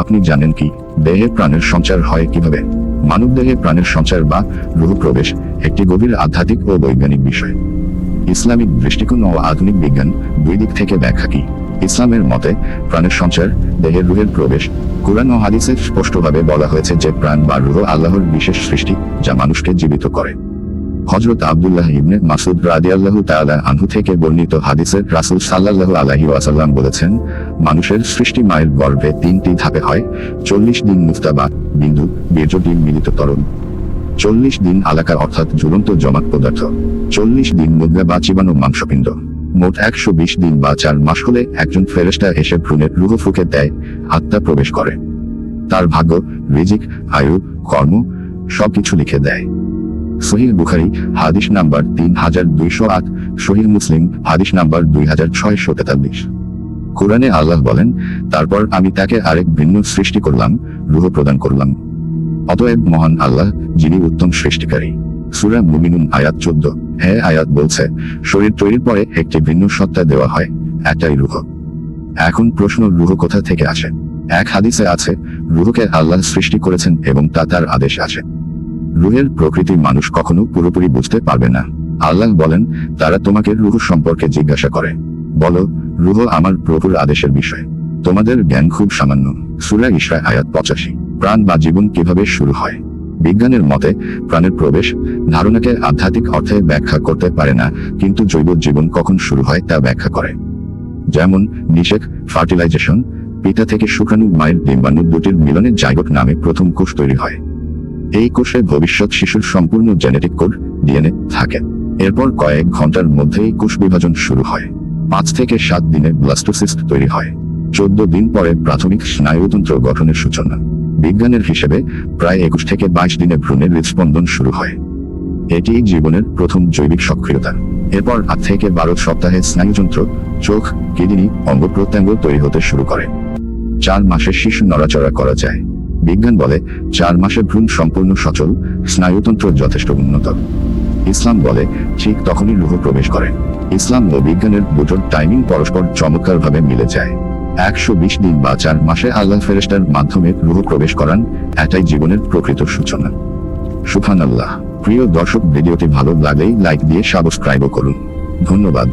আপনি জানেন কি দেহে প্রাণের সঞ্চার হয় কিভাবে? মানবদেহে প্রাণের সঞ্চার বা রূহ প্রবেশ একটি গভীর আধ্যাত্মিক ও বৈজ্ঞানিক বিষয়। ইসলামিক দৃষ্টিকোণ ও আধুনিক বিজ্ঞান দুই দিক থেকে ব্যাখ্যা কি? ইসলামের মতে প্রাণের সঞ্চার দেহের রূহের প্রবেশ। কুরআন ও হাদিসে স্পষ্টভাবে বলা হয়েছে যে প্রাণ বা রূহ আল্লাহর বিশেষ সৃষ্টি, যা মানুষকে জীবিত করে। হযরত আব্দুল্লাহ ইবনে মাসউদ রাদিয়াল্লাহু তাআলা আনহু থেকে বর্ণিত হাদিসে রাসূল সাল্লাল্লাহু আলাইহি ওয়াসাল্লাম বলেছেন, মানুষের সৃষ্টি মায়ের গর্ভে 3টি ধাপে হয়। 40 দিন নুতফা বা বিন্দু, বীর্য ডিম মিলিত তরল। 40 দিন আলাকা অর্থাৎ ঝুলন্ত জমাট পদার্থ। 40 দিন মুদ্রা বা চিবানো মাংসপিণ্ড। মোট 120 দিন বা 4 মাস হলে একজন ফেরেশতা এসে ভ্রূণের রূহ ফুঁকে দেয়, আত্মা প্রবেশ করে। তার ভাগ্য, রিজিক, আয়ু, কর্ম সবকিছু লিখে দেয়। সহিহ বুখারী হাদিস নাম্বার 3208, সহিহ মুসলিম হাদিস নাম্বার 2643। কুরআনে আল্লাহ বলেন, তারপর আমি তাকে আরেক ভিন্ন সৃষ্টি করলাম, রূহ প্রদান করলাম। অতএব মহান আল্লাহ, যিনি উত্তম সৃষ্টিকারী। সূরা মুমিনুন আয়াত 14। হ্যাঁ, আয়াত বলছে শরীর তৈরির পরে একটি ভিন্ন সত্তা দেওয়া হয়, একটাই রূহ। এখন প্রশ্ন, রূহ কোথা থেকে আসে? এক হাদিসে আছে, রূহকে আল্লাহ সৃষ্টি করেছেন এবং তা তার আদেশ আছে। রূহের প্রকৃতি মানুষ কখনো পুরোপুরি বুঝতে পারবে না। আল্লাহ বলেন, তারা তোমাকে রূহ সম্পর্কে জিজ্ঞাসা করে, বলো, রূহ আমার প্রভুর আদেশের বিষয়। তোমাদের জ্ঞান খুব সামান্য। সূরা ইসরা আয়াত 85। প্রাণ বা জীবন কিভাবে শুরু হয়? বিজ্ঞানের মতে প্রাণের প্রবেশ ধারণাকে আধ্যাত্মিক অর্থে ব্যাখ্যা করতে পারে না, কিন্তু জৈব জীবন কখন শুরু হয় তা ব্যাখ্যা করে। যেমন নিষেক, ফার্টিলাইজেশন, পিতা থেকে শুক্রাণু মায়ের ডিম্বাণু দুটির মিলনে জাইগোট নামে প্রথম কোষ তৈরি হয়। এই কোষে ভবিষ্যৎ শিশুর সম্পূর্ণ জেনেটিক কোড, ডিএনএ থাকে। এরপর কয়েক ঘন্টার মধ্যেই কোষ বিভাজন শুরু হয়। 5 থেকে 7 দিনে ব্লাস্টোসিস্ট তৈরি হয়। 14 দিন পরে প্রাথমিক স্নায়ুতন্ত্র গঠনের সূচনা। বিজ্ঞানের হিসেবে প্রায় 21 থেকে 22 দিনে ভ্রূণের হৃদস্পন্দন শুরু হয়। এটি জীবনের প্রথম জৈবিক সক্রিয়তা। এরপর 8 থেকে 12 সপ্তাহে স্নায়ুযন্ত্র, চোখ, কিডনি, অঙ্গ প্রত্যঙ্গ তৈরি হতে শুরু করে। 4 মাসে শিশু নড়াচড়া করা যায়। বিজ্ঞান বলে 4 মাসে ভ্রূণ সম্পূর্ণ সচল, স্নায়ুতন্ত্র যথেষ্ট উন্নত। ইসলাম বলে ঠিক তখনই রূহ প্রবেশ করে। ইসলাম ও বিজ্ঞানের দুটোর টাইমিং পরস্পর চমৎকারভাবে মিলে যায়। 120 দিন বা 4 মাসে আল্লাহ ফেরেশতার মাধ্যমে রূহ প্রবেশ করান, এটাই জীবনের প্রকৃত সূচনা। সুবহানাল্লাহ। প্রিয় দর্শক, ভিডিওটি ভালো লাগলেই লাইক দিয়ে সাবস্ক্রাইবও করুন। ধন্যবাদ।